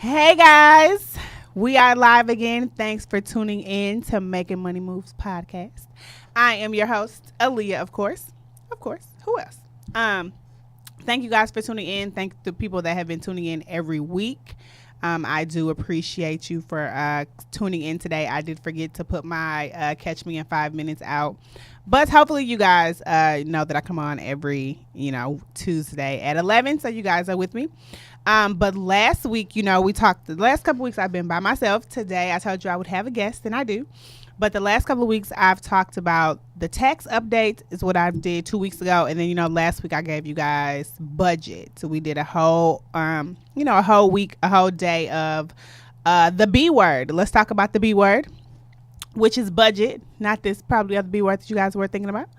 Hey guys, we are live again. Thanks for tuning in to Making Money Moves podcast. I am your host, Aaliyah, of course. Of course. Who else? Um, Thank you guys for tuning in. Thank the people that have been tuning in every week. I do appreciate you for tuning in today. I did forget to put my Catch Me in 5 Minutes out. But hopefully you guys know that I come on every, Tuesday at 11. So you guys are with me. But last week, we talked, the last couple weeks I've been by myself. Today I told you I would have a guest, and I do. But the last couple of weeks I've talked about the tax update is what I did 2 weeks ago. And then, last week I gave you guys budget. So we did a whole, a whole week, a whole day of the B word. Let's talk about the B word, which is budget, not this probably other B word that you guys were thinking about.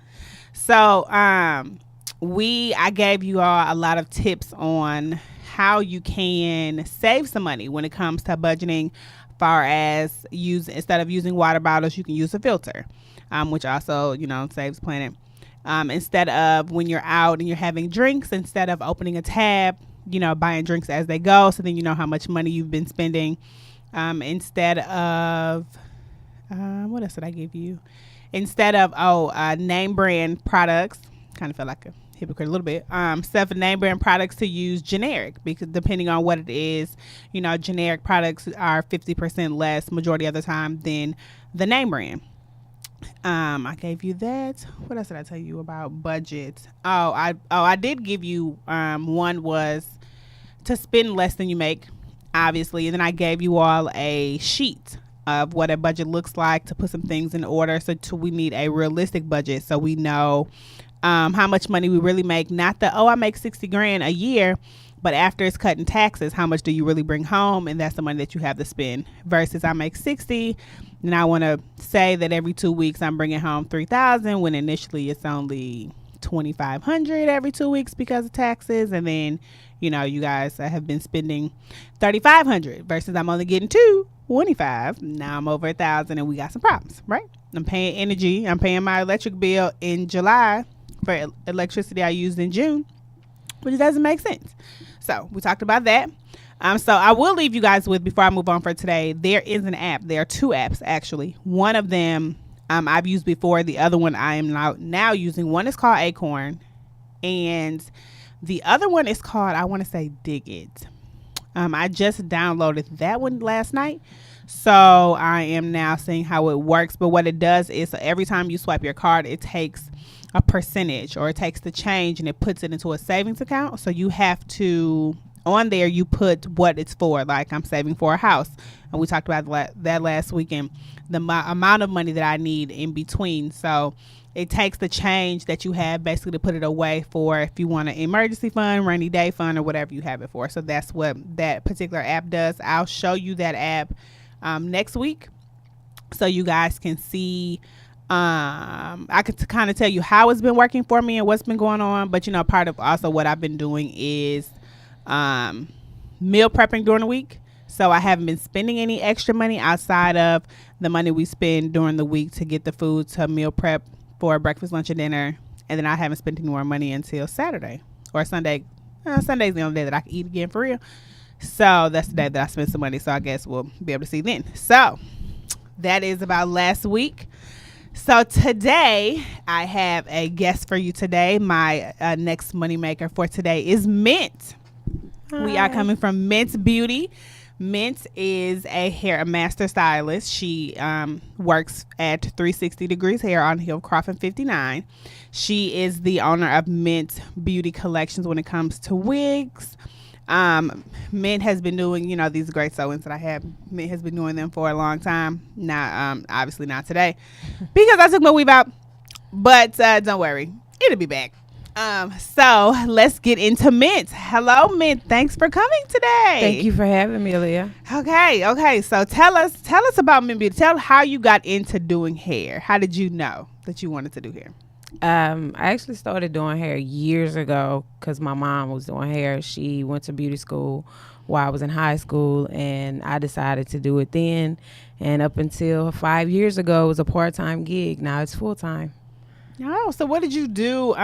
So I gave you all a lot of tips on how you can save some money when it comes to budgeting. Far as instead of using water bottles, you can use a filter, which also saves planet. Instead of when you're out and you're having drinks, instead of opening a tab, buying drinks as they go, so then you know how much money you've been spending. Instead of what else did I give you? Instead of name brand products, kind of feel like a hypocrite a little bit. Instead of name brand products, to use generic, because depending on what it is, generic products are 50% less majority of the time than the name brand. I gave you that. What else did I tell you about budget? I did give you one was to spend less than you make, obviously, and then I gave you all a sheet of what a budget looks like to put some things in order. So we need a realistic budget, so we know how much money we really make. Not I make 60 grand a year, but after it's cutting taxes, how much do you really bring home? And that's the money that you have to spend, versus I make 60 and I want to say that every 2 weeks I'm bringing home 3,000 when initially it's only 2,500 every 2 weeks because of taxes. And then, you guys have been spending 3,500 versus I'm only getting 225. Now I'm over 1,000 and we got some problems, right? I'm paying energy. I'm paying my electric bill in July for electricity I used in June, which doesn't make sense. So we talked about that. So I will leave you guys with, before I move on for today, there is an app. There are two apps, actually. One of them I've used before. The other one I am now using. One is called Acorn, and the other one is called, I want to say, Dig It. I just downloaded that one last night. So I am now seeing how it works. But what it does is, so every time you swipe your card, it takes a percentage, or it takes the change and it puts it into a savings account. So you have to, on there, you put what it's for. Like, I'm saving for a house, and we talked about that last weekend, the amount of money that I need in between. So it takes the change that you have basically to put it away for if you want an emergency fund, rainy day fund, or whatever you have it for. So that's what that particular app does. I'll show you that app next week, so you guys can see. I could kind of tell you how it's been working for me and what's been going on. But part of also what I've been doing is meal prepping during the week. So I haven't been spending any extra money outside of the money we spend during the week to get the food to meal prep for breakfast, lunch, and dinner. And then I haven't spent any more money until Saturday or Sunday. Sunday's the only day that I can eat again for real. So that's the day that I spent some money. So I guess we'll be able to see then. So that is about last week. So today I have a guest for you today. My next money maker for today is Mint. Hi. We are coming from Mint Beauty. Mint is a master stylist. She works at 360 Degrees Hair on Hillcroft 59. She is the owner of Mint Beauty Collections when it comes to wigs. Mint has been doing, these great sew-ins that I have. Mint has been doing them for a long time. Not, obviously not today because I took my weave out, but don't worry, it'll be back. So let's get into Mint. Hello, Mint. Thanks for coming today. Thank you for having me, Leah. Okay. So tell us about Mint Beauty. Tell how you got into doing hair. How did you know that you wanted to do hair? I actually started doing hair years ago because my mom was doing hair. She went to beauty school while I was in high school, and I decided to do it then. And up until 5 years ago, it was a part-time gig. Now it's full-time. Oh, so what did you do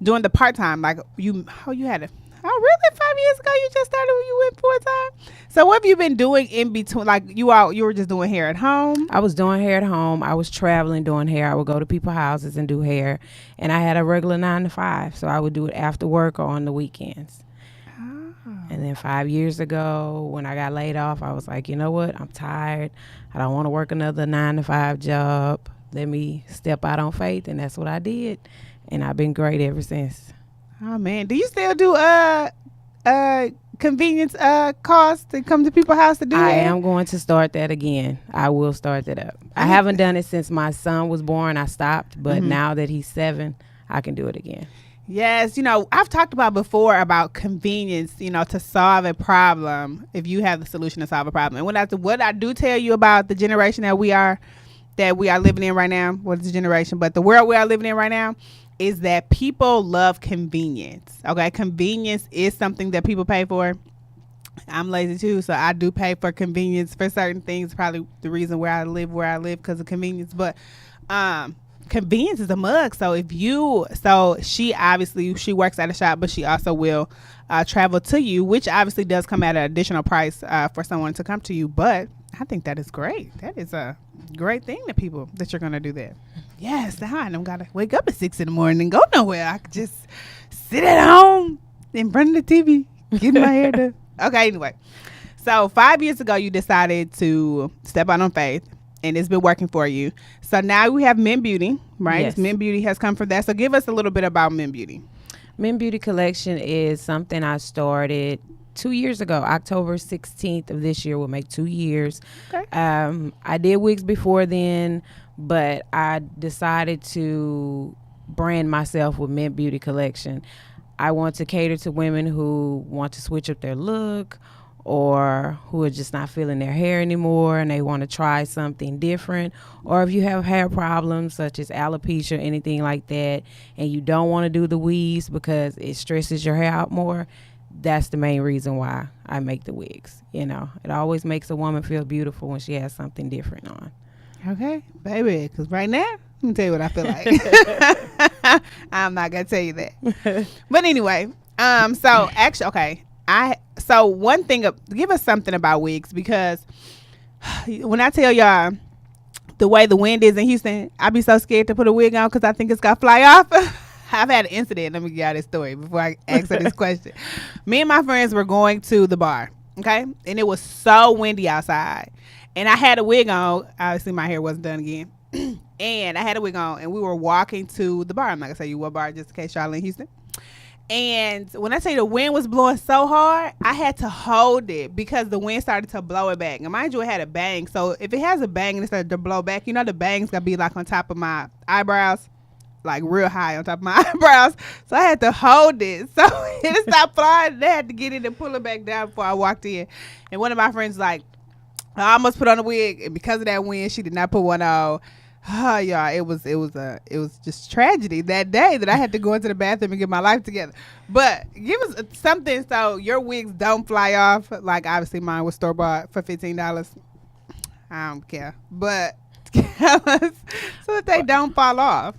doing the part-time? Like you had a, oh really, 5 years ago you just started when you went full-time? So what have you been doing in between? Like you were just doing hair at home? I was doing hair at home. I was traveling doing hair. I would go to people's houses and do hair. And I had a regular 9 to 5. So I would do it after work or on the weekends. Oh. And then 5 years ago, when I got laid off, I was like, you know what? I'm tired. I don't want to work another 9 to 5 job. Let me step out on faith. And that's what I did. And I've been great ever since. Oh man, do you still do convenience calls to come to people's house to do I hair? am going to start that again. I will start that up. I haven't done it since my son was born. I stopped, but now that he's 7, I can do it again. Yes, I've talked about before about convenience, to solve a problem. If you have the solution to solve a problem, and what I do tell you about the generation that we are living in right now, what's the generation, but the world we are living in right now, is that people love convenience. Okay, convenience is something that people pay for. I'm lazy too, so I do pay for convenience for certain things. Probably the reason where I live because of convenience. But convenience is a mug. So she works at a shop, but she also will travel to you, which obviously does come at an additional price for someone to come to you. But I think that is great. That is a great thing that you're going to do that. Yes, now I don't got to wake up at 6 in the morning and go nowhere. I could just sit at home in front of the TV, get my hair done. Okay, anyway. So 5 years ago, you decided to step out on faith, and it's been working for you. So now we have Men Beauty, right? Yes. Men Beauty has come from that. So give us a little bit about Men Beauty. Men Beauty Collection is something I started 2 years ago. October 16th of this year will make 2 years. Okay. I did wigs before then, but I decided to brand myself with Men Beauty Collection. I want to cater to women who want to switch up their look or who are just not feeling their hair anymore and they want to try something different. Or if you have hair problems such as alopecia or anything like that and you don't want to do the weaves because it stresses your hair out more, that's the main reason why I make the wigs. It always makes a woman feel beautiful when she has something different on. Okay, baby, because right now, let me tell you what I feel like. I'm not going to tell you that. But anyway, so actually, okay. So one thing, give us something about wigs, because when I tell y'all the way the wind is in Houston, I be so scared to put a wig on because I think it's going to fly off. I've had an incident. Let me get y'all this story before I answer this question. Me and my friends were going to the bar, okay? And it was so windy outside. And I had a wig on. Obviously, my hair wasn't done again. And I had a wig on, and we were walking to the bar. I'm not going to tell you what bar, just in case y'all in Houston. And when I tell you the wind was blowing so hard, I had to hold it because the wind started to blow it back. And mind you, it had a bang. So if it has a bang and it started to blow back, the bang's going to be like on top of my eyebrows, like real high on top of my eyebrows. So I had to hold it. So it stopped flying. They had to get in and pull it back down before I walked in. And one of my friends like, I almost put on a wig, and because of that wind, she did not put one on. Oh, y'all, it was just tragedy that day that I had to go into the bathroom and get my life together. But give us something so your wigs don't fly off. Like obviously mine was store bought for $15. I don't care, but tell us so that they don't fall off.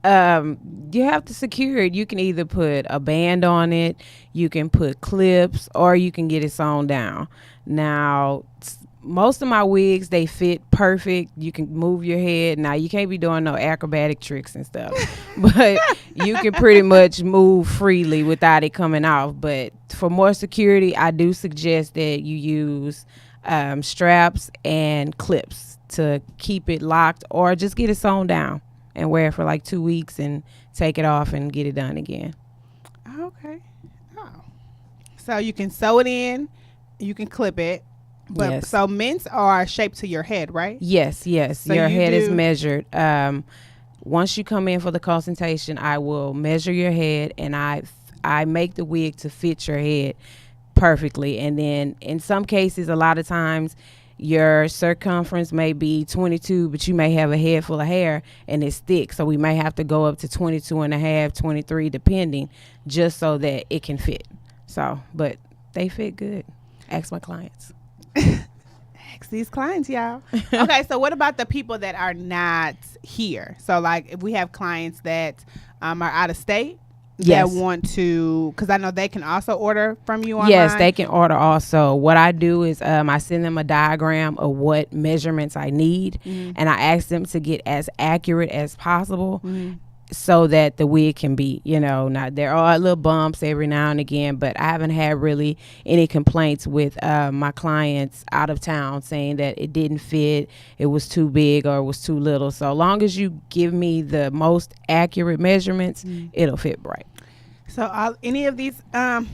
You have to secure it. You can either put a band on it, you can put clips, or you can get it sewn down. Now, most of my wigs, they fit perfect. You can move your head. Now, you can't be doing no acrobatic tricks and stuff, but you can pretty much move freely without it coming off. But for more security, I do suggest that you use straps and clips to keep it locked, or just get it sewn down and wear it for like 2 weeks and take it off and get it done again. Okay. Oh. So you can sew it in, you can clip it. But yes. So mints are shaped to your head, right? Yes. So your head is measured. Once you come in for the consultation, I will measure your head, and I make the wig to fit your head perfectly. And then in some cases, a lot of times, your circumference may be 22, but you may have a head full of hair and it's thick. So we may have to go up to 22 and a half, 23, depending, just so that it can fit. So, but they fit good. Ask my clients. Ask these clients, y'all. Okay, so what about the people that are not here? So like if we have clients that are out of state, Yes. that want to, because I know they can also order from you online. Yes, they can order also. What I do is I send them a diagram of what measurements I need, and I ask them to get as accurate as possible so that the wig can be, not, there are little bumps every now and again, but I haven't had really any complaints with my clients out of town saying that it didn't fit, it was too big, or it was too little. So long as you give me the most accurate measurements, it'll fit right. So any of these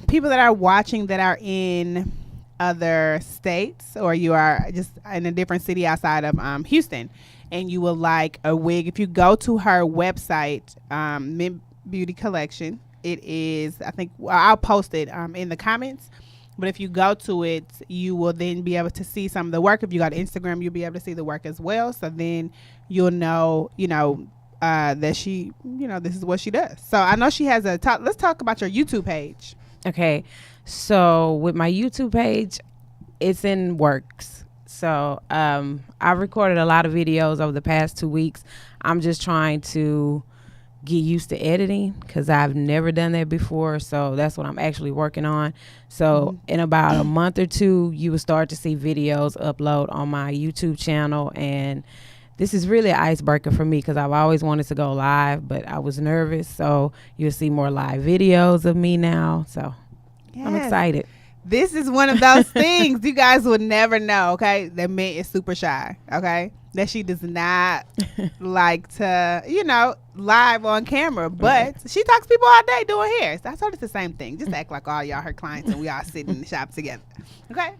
people that are watching that are in other states, or you are just in a different city outside of Houston, and you would like a wig, if you go to her website, Mint Beauty Collection, it is, I think, I'll post it in the comments. But if you go to it, you will then be able to see some of the work. If you go to Instagram, you'll be able to see the work as well. So then you'll know, that she, this is what she does. So I know she has let's talk about your YouTube page. Okay. So with my YouTube page, it's in works. So I recorded a lot of videos over the past 2 weeks. I'm just trying to get used to editing because I've never done that before. So that's what I'm actually working on. So in about a month or two, you will start to see videos upload on my YouTube channel. And this is really an icebreaker for me because I've always wanted to go live, but I was nervous. So you'll see more live videos of me now. So yes. I'm excited. This is one of those things you guys will never know, okay? That Mint is super shy, okay? That she does not like to, live on camera. But she talks to people all day doing hair. So I told it's the same thing. Just act like all y'all her clients and we all sit in the shop together, okay?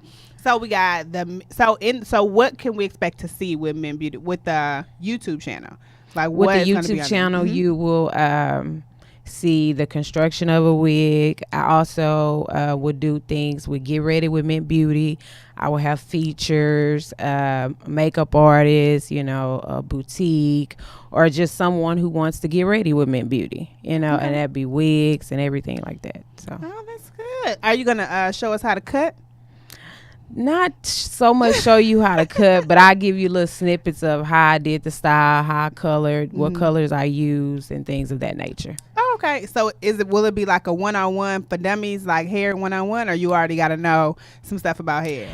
So we got so what can we expect to see with Mint Beauty, with the YouTube channel? Like with the YouTube channel, you will see the construction of a wig. I also would do things with Get Ready with Mint Beauty. I will have features, makeup artists, a boutique, or just someone who wants to get ready with Mint Beauty, and that'd be wigs and everything like that. So that's good. Are you gonna show us how to cut? Not so much show you how to cut, but I give you little snippets of how I did the style, how I colored, what colors I used, and things of that nature. Oh, okay. So will it be like a one-on-one for dummies, like hair one-on-one, or you already got to know some stuff about hair?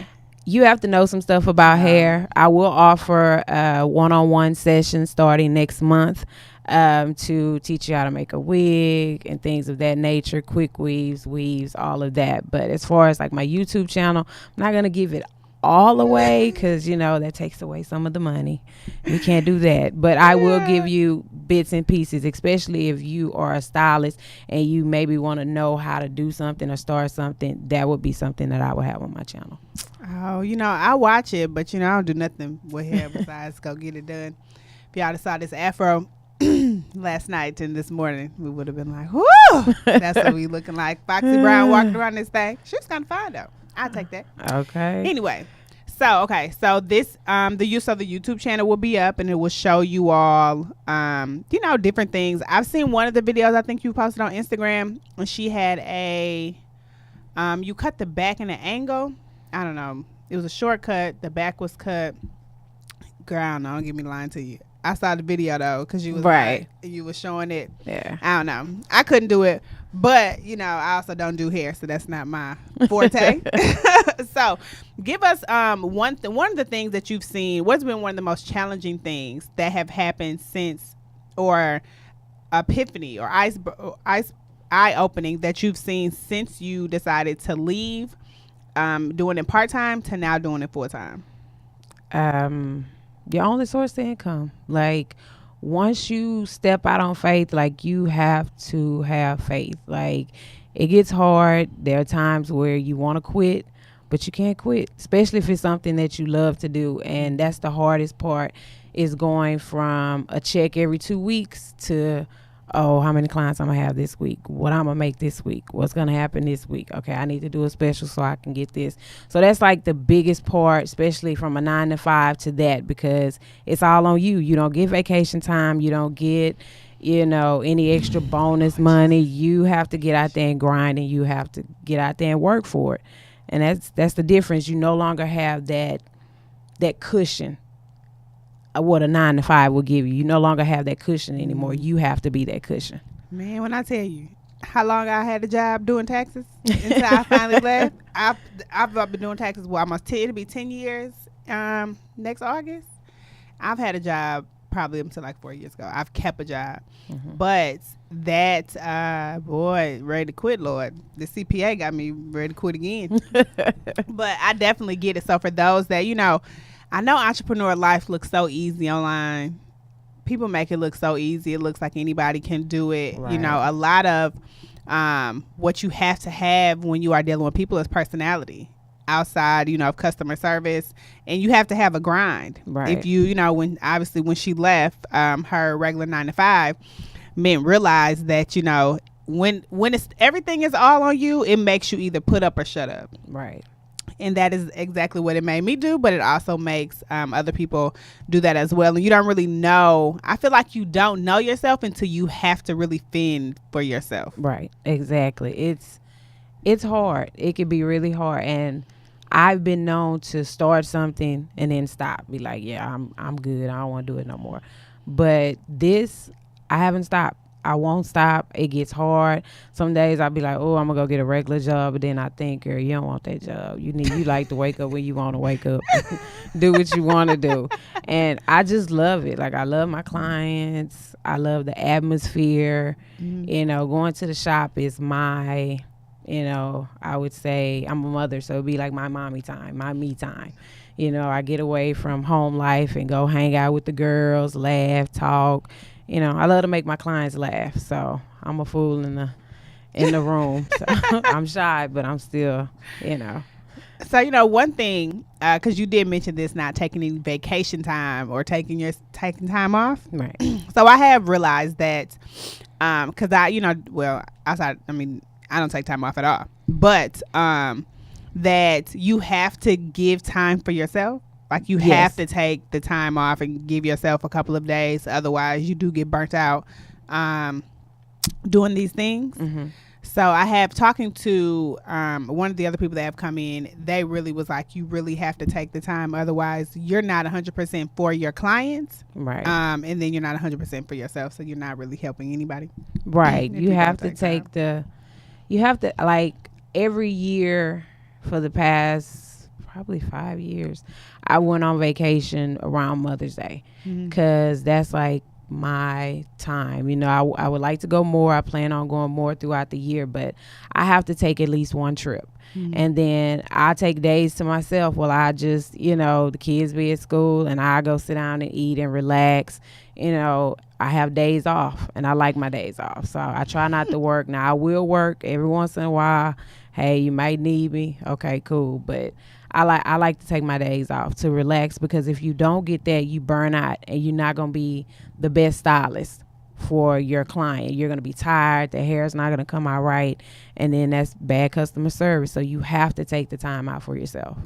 You have to know some stuff about hair. I will offer a one-on-one session starting next month to teach you how to make a wig and things of that nature, quick weaves, all of that. But as far as like my YouTube channel, I'm not going to give it all away because, that takes away some of the money. We can't do that. But I will give you bits and pieces, especially if you are a stylist and you maybe want to know how to do something or start something. That would be something that I would have on my channel. Oh, I watch it, but, I don't do nothing with hair besides go get it done. If y'all saw this afro last night and this morning, we would have been like, whoo, that's what we looking like. Foxy Brown walking around this thing. She was kind of fine though. I'll take that. Okay. Anyway, so this the use of the YouTube channel will be up and it will show you all different things. I've seen one of the videos I think you posted on Instagram, and she had a you cut the back in an angle. I don't know. It was a shortcut. The back was cut. Girl, don't get me lying to you. I saw the video though, because you was right. You were showing it. Yeah. I don't know. I couldn't do it, but I also don't do hair, so that's not my forte. So, give us one of the things that you've seen. What's been one of the most challenging things that have happened since, or epiphany, or eye opening that you've seen since you decided to leave doing it part time to now doing it full time? Your only source of income. Like, once you step out on faith, like, you have to have faith. Like, it gets hard. There are times where you want to quit, but you can't quit, especially if it's something that you love to do. And that's the hardest part, is going from a check every 2 weeks to, how many clients I'm going to have this week? What I'm going to make this week? What's going to happen this week? Okay, I need to do a special so I can get this. So that's like the biggest part, especially from a 9 to 5 to that, because it's all on you. You don't get vacation time. You don't get, any extra bonus money. You have to get out there and grind, and you have to get out there and work for it. And that's the difference. You no longer have that cushion. What a 9 to 5 will give you. You no longer have that cushion anymore. You have to be that cushion. Man, when I tell you, how long I had a job doing taxes until I finally left. I've been doing taxes. Well, almost 10. It'll be 10 years. Next August. I've had a job probably until like 4 years ago. I've kept a job, but that boy, ready to quit. Lord, the CPA got me ready to quit again. But I definitely get it. So for those that I know entrepreneur life looks so easy online. People make it look so easy. It looks like anybody can do it. Right. A lot of what you have to have when you are dealing with people is personality outside, of customer service, and you have to have a grind. Right. If when she left, her regular 9 to 5, men realize that, when it's everything is all on you, it makes you either put up or shut up. Right. And that is exactly what it made me do, but it also makes other people do that as well. And you don't really know. I feel like you don't know yourself until you have to really fend for yourself. Right. Exactly. It's hard. It can be really hard. And I've been known to start something and then stop. Be like, yeah, I'm good. I don't want to do it no more. But this, I haven't stopped. I won't stop. It gets hard. Some days I'll be like, oh, I'm gonna go get a regular job, but then I think, girl, you don't want that job. You like to wake up when you want to wake up, do what you want to do. And I just love it. Like, I love my clients. I love the atmosphere. Going to the shop is my, I would say I'm a mother, so it'd be like my mommy time, my me time. I get away from home life and go hang out with the girls, laugh, talk. I love to make my clients laugh, so I'm a fool in the room. So I'm shy, but I'm still, So, one thing, because you did mention this, not taking any vacation time or taking time off. Right. So I have realized that, because I don't take time off at all, but that you have to give time for yourself. Like, you have to take the time off and give yourself a couple of days. Otherwise, you do get burnt out doing these things. Mm-hmm. So I have talking to one of the other people that have come in. They really was like, you really have to take the time. Otherwise, you're not 100% for your clients. Right. And then you're not 100% for yourself. So you're not really helping anybody. Right. You have to like, every year for the past probably 5 years, I went on vacation around Mother's Day, because that's like my time. I would like to go more. I plan on going more throughout the year, but I have to take at least one trip. And then I take days to myself. Well, I just, the kids be at school and I go sit down and eat and relax. I have days off and I like my days off. So I try not to work. Now, I will work every once in a while. Hey, you might need me. Okay, cool. But I like to take my days off to relax, because if you don't get that, you burn out and you're not going to be the best stylist for your client. You're going to be tired. The hair's not going to come out right. And then that's bad customer service. So you have to take the time out for yourself.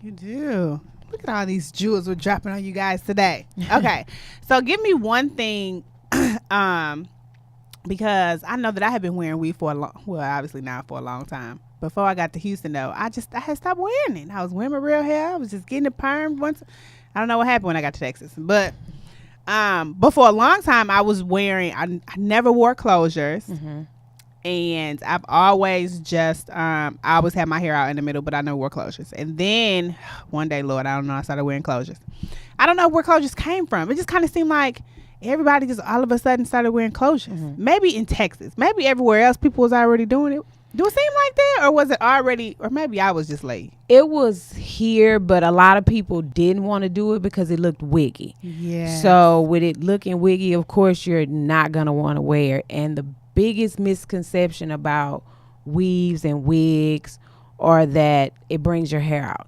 You do. Look at all these jewels we're dropping on you guys today. Okay. So give me one thing, because I know that I have been wearing weave obviously now for a long time. Before I got to Houston, though, I had stopped wearing it. I was wearing my real hair. I was just getting it permed once. I don't know what happened when I got to Texas. But for a long time, I was wearing, I never wore closures. And I've always just, I always had my hair out in the middle, but I never wore closures. And then one day, Lord, I don't know, I started wearing closures. I don't know where closures came from. It just kind of seemed like everybody just all of a sudden started wearing closures. Maybe in Texas. Maybe everywhere else people was already doing it. Do it seem like that, or was it already, or maybe I was just late? It was here, but a lot of people didn't want to do it because it looked wiggy. Yeah. So with it looking wiggy, of course, you're not going to want to wear it. And the biggest misconception about weaves and wigs are that it brings your hair out.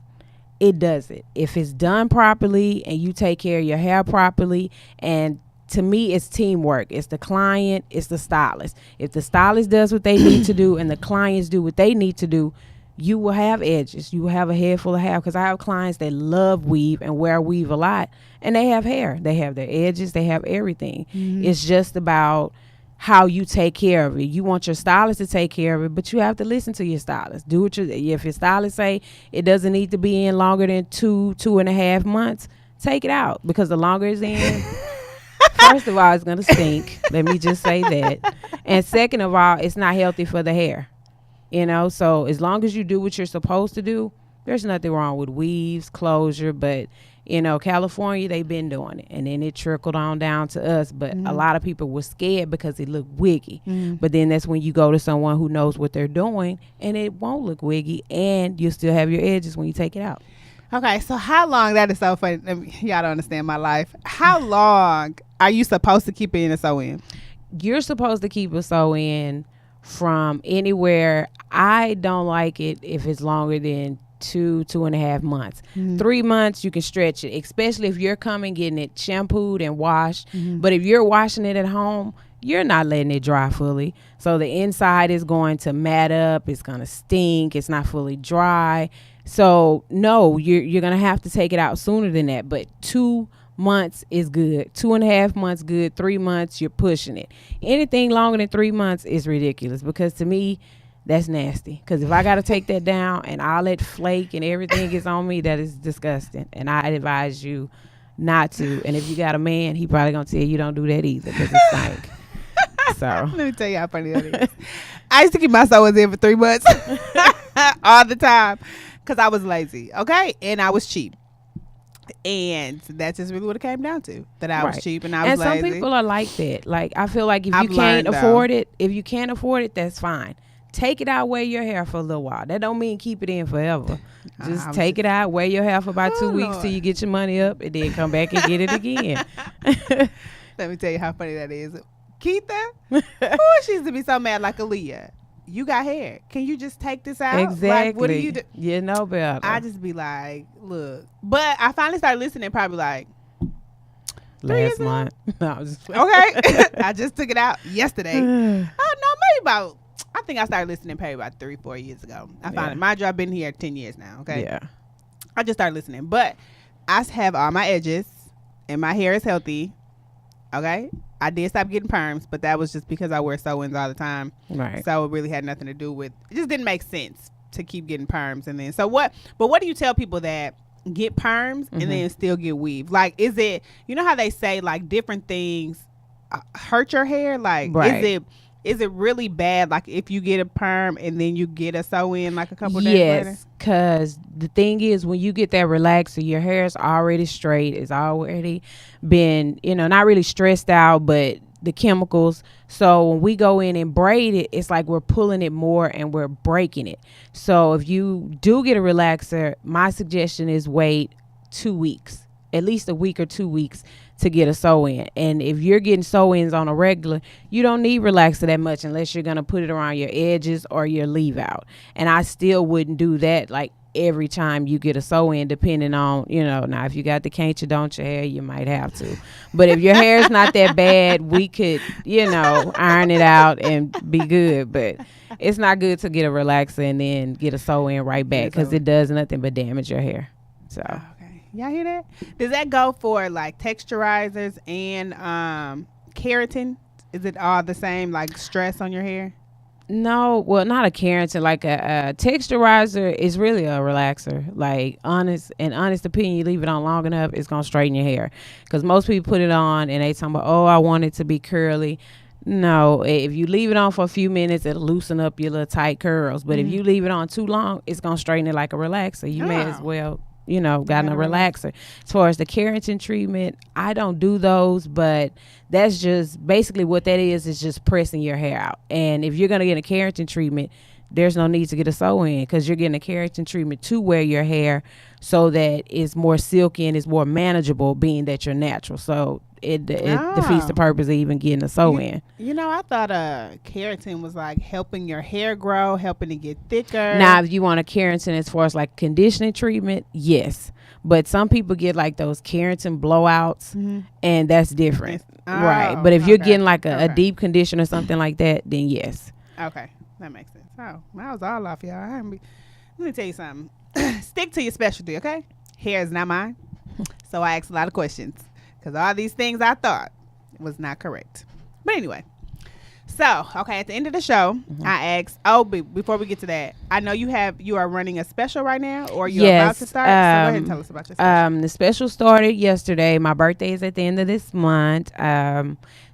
It doesn't. If it's done properly and you take care of your hair properly, and to me, it's teamwork. It's the client, it's the stylist. If the stylist does what they need to do and the clients do what they need to do, you will have edges. You will have a head full of hair. Because I have clients that love weave and wear weave a lot, and they have hair. They have their edges. They have everything. It's just about how you take care of it. You want your stylist to take care of it, but you have to listen to your stylist. Do what if your stylist say it doesn't need to be in longer than 2.5 months, take it out, because the longer it's in, First of all, it's gonna stink. Let me just say that. And second of all, it's not healthy for the hair. So as long as you do what you're supposed to do, there's nothing wrong with weaves, closure, but California, they've been doing it, and then it trickled on down to us. But a lot of people were scared because it looked wiggy. But then that's when you go to someone who knows what they're doing, and it won't look wiggy, and you still have your edges when you take it out. Okay, so how long? That is so funny. Y'all don't understand my life. How long are you supposed to keep it in a sew-in? You're supposed to keep a sew-in from anywhere. I don't like it if it's longer than 2.5 months. 3 months you can stretch it, especially if you're coming getting it shampooed and washed. But if you're washing it at home, you're not letting it dry fully, so the inside is going to mat up, it's going to stink, it's not fully dry. So no, you're going to have to take it out sooner than that. But 2 months is good, 2.5 months good, 3 months you're pushing it. Anything longer than 3 months is ridiculous, because to me that's nasty. Because if I got to take that down and all that flake and everything is on me, that is disgusting. And I advise you not to. And if you got a man, he probably going to tell you don't do that either, because it stank. So let me tell you how funny that is. I used to keep my sewers in for 3 months all the time because I was lazy. Okay. And I was cheap. And that's just really what it came down to. That I was cheap and I was lazy. And some people are like that. Like, I feel like if I've you can't learned, afford it, that's fine. Take it out, wear your hair for a little while. That don't mean keep it in forever. Just take it out, wear your hair for about 2 weeks till you get your money up, and then come back and get it again. Let me tell you how funny that is. Keitha, she used to be so mad like Aaliyah. You got hair. Can you just take this out? Exactly. Like, what do you do? You know better. I just be like, look. But I finally started listening probably like last month. No, I was just okay. I just took it out yesterday. Oh, no, maybe about, I think I started listening probably about 3-4 years ago. I found it. Mind you, I've been here 10 years now. Okay. Yeah. I just started listening. But I have all my edges and my hair is healthy. Okay. I did stop getting perms, but that was just because I wear sew-ins all the time. Right. So it really had nothing to do with, it just didn't make sense to keep getting perms. And then, what do you tell people that get perms and then still get weave? Like, is it, you know how they say like different things hurt your hair? Like, right. Is it really bad? Like if you get a perm and then you get a sew-in like a couple days later? Yes, because the thing is, when you get that relaxer, your hair is already straight. It's already been, not really stressed out, but the chemicals. So when we go in and braid it, it's like we're pulling it more and we're breaking it. So if you do get a relaxer, my suggestion is wait 2 weeks, at least a week or 2 weeks, to get a sew-in. And if you're getting sew-ins on a regular, you don't need relaxer that much unless you're going to put it around your edges or your leave out. And I still wouldn't do that like every time you get a sew-in, depending on, now if you got the can't you don't your hair, you might have to. But if your hair is not that bad, we could, iron it out and be good. But it's not good to get a relaxer and then get a sew-in right back, because it does nothing but damage your hair. So y'all hear that? Does that go for like texturizers and keratin? Is it all the same, like stress on your hair? No, well, not a keratin. Like a texturizer is really a relaxer. Like honest opinion, you leave it on long enough, it's gonna straighten your hair. Because most people put it on and they talking about, oh, I want it to be curly. No, if you leave it on for a few minutes, it'll loosen up your little tight curls. But if you leave it on too long, it's gonna straighten it like a relaxer. You may as well gotten a relaxer. As far as the keratin treatment, I don't do those, but that's just basically what that is just pressing your hair out. And if you're going to get a keratin treatment, there's no need to get a sew-in, because you're getting a keratin treatment to wear your hair so that it's more silky and it's more manageable, being that you're natural. So it defeats the purpose of even getting a sew-in. I thought keratin was like helping your hair grow, helping it get thicker. Now, if you want a keratin as far as like conditioning treatment, yes. But some people get like those keratin blowouts, and that's different. Right. But if you're getting like a deep condition or something like that, then yes. Okay. That makes sense. Oh, I was all off, y'all. Let me tell you something. Stick to your specialty, okay? Hair is not mine. So I asked a lot of questions, because all these things I thought was not correct. But anyway, So, okay, at the end of the show, I asked. Oh, before we get to that, I know you are running a special right now, or you're about to start. So go ahead and tell us about your special. The special started yesterday. My birthday is at the end of this month.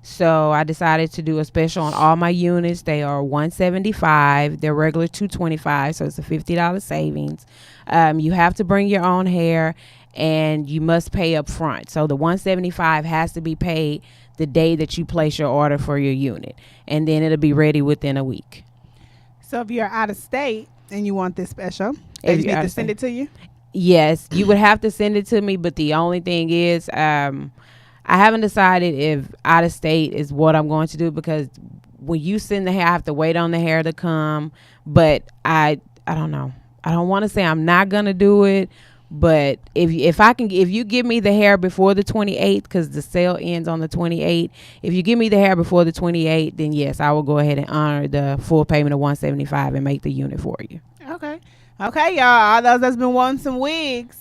So I decided to do a special on all my units. They are $175. They're regular $225, so it's a $50 savings. You have to bring your own hair, and you must pay up front. So the $175 has to be paid the day that you place your order for your unit, and then it'll be ready within a week. So if you're out of state and you want this special, they just need to send it to you? Yes, you would have to send it to me, but the only thing is I haven't decided if out of state is what I'm going to do, because when you send the hair, I have to wait on the hair to come. But I don't know. I don't want to say I'm not going to do it, but if you give me the hair before the 28th, because the sale ends on the 28th, if you give me the hair before the 28th, then yes, I will go ahead and honor the full payment of $175 and make the unit for you. Okay, y'all. All those that's been wanting some wigs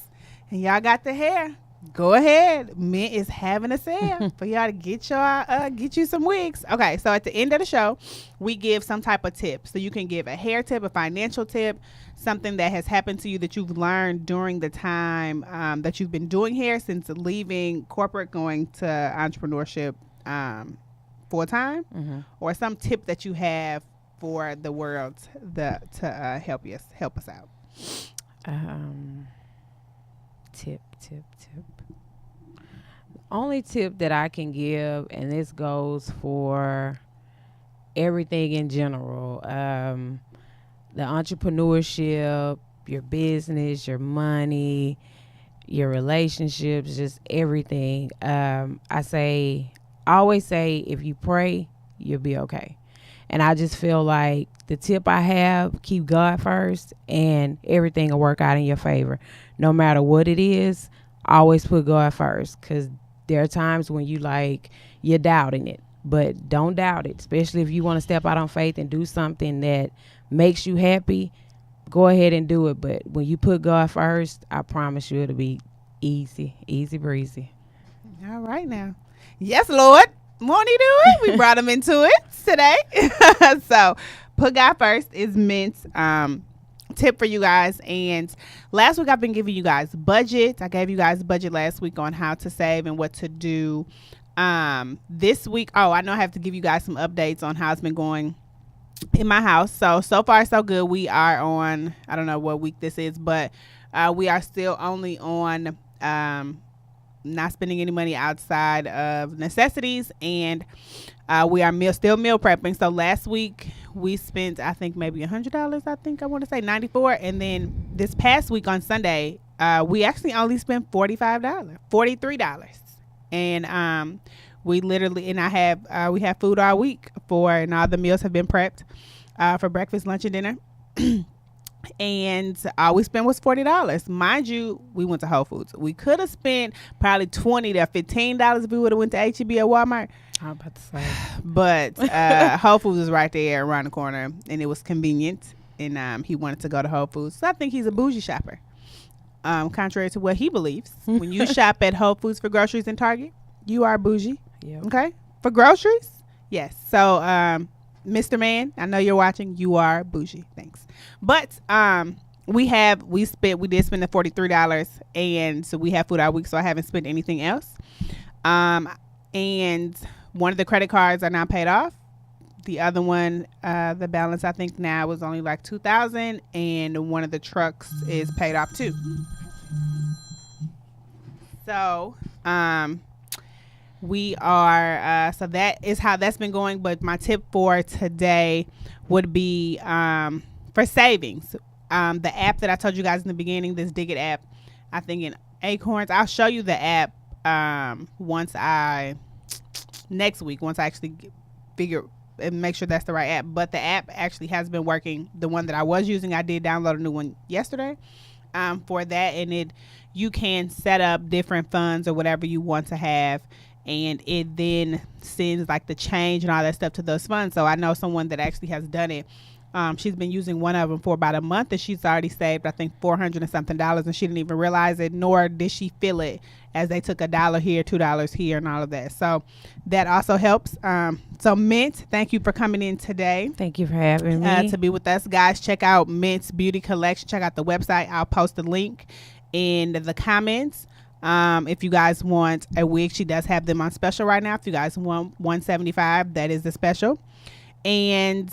and y'all got the hair, go ahead. Mint is having a sale for y'all to get you some wigs. Okay, so at the end of the show, we give some type of tip. So you can give a hair tip, a financial tip, something that has happened to you that you've learned during the time that you've been doing hair since leaving corporate, going to entrepreneurship full time, or some tip that you have for the world to help us out. Tip. Only tip that I can give, and this goes for everything in general, the entrepreneurship, your business, your money, your relationships, just everything. I always say, if you pray, you'll be okay. And I just feel like the tip I have, keep God first, and everything will work out in your favor. No matter what it is, always put God first, because there are times when you're doubting it. But don't doubt it, especially if you want to step out on faith and do something that makes you happy. Go ahead and do it. But when you put God first, I promise you it'll be easy breezy. All right now. Yes, Lord. Won't he do it? We brought him into it today. So put God first is Mint's tip for you guys. And last week I've been giving you guys budget. I gave you guys a budget last week on how to save and what to do. This week, I know I have to give you guys some updates on how it's been going in my house. So far so good. We are on, I don't know what week this is, but we are still only on not spending any money outside of necessities, and we are still meal prepping. So last week we spent, I think, maybe $100. I want to say 94, and then this past week on Sunday, we actually only spent $43, and we literally, and we have food all week and all the meals have been prepped for breakfast, lunch, and dinner. And all we spent was $40. Mind you, we went to Whole Foods. We could have spent probably $20 to $15 if we would have went to H-E-B or Walmart. I was about to say. But Whole Foods was right there around the corner, and it was convenient. And he wanted to go to Whole Foods. So I think he's a bougie shopper, contrary to what he believes. When you shop at Whole Foods for groceries and Target, you are bougie. Yep. Okay? For groceries? Yes. So, Mr. Man, I know you're watching. You are bougie. Thanks. But we did spend the $43, and so we have food all week, so I haven't spent anything else. And one of the credit cards are now paid off. The other one, the balance I think now is only like $2,000, and one of the trucks is paid off too. So, we are so that is how that's been going. But my tip for today would be for savings, the app that I told you guys in the beginning, this Dig It app, I think in Acorns. I'll show you the app next week, once I actually figure and make sure that's the right app. But the app actually has been working. The one that I was using, I did download a new one yesterday for that, and you can set up different funds or whatever you want to have, and it then sends like the change and all that stuff to those funds. So I know someone that actually has done it She's been using one of them for about a month, and she's already saved, I think, $400 and something, and she didn't even realize it, nor did she feel it as they took $1 here, $2 here, and all of that. So that also helps. So Mint, thank you for coming in today. Thank you for having me. To be with us, guys. Check out Mint's beauty collection. Check out the website. I'll post the link in the comments. If you guys want a wig, she does have them on special right now. If you guys want $175, that is the special. And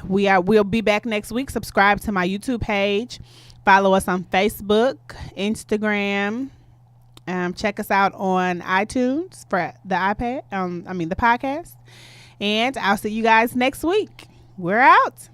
we'll be back next week. Subscribe to my YouTube page. Follow us on Facebook, Instagram. Check us out on iTunes for the the podcast. And I'll see you guys next week. We're out.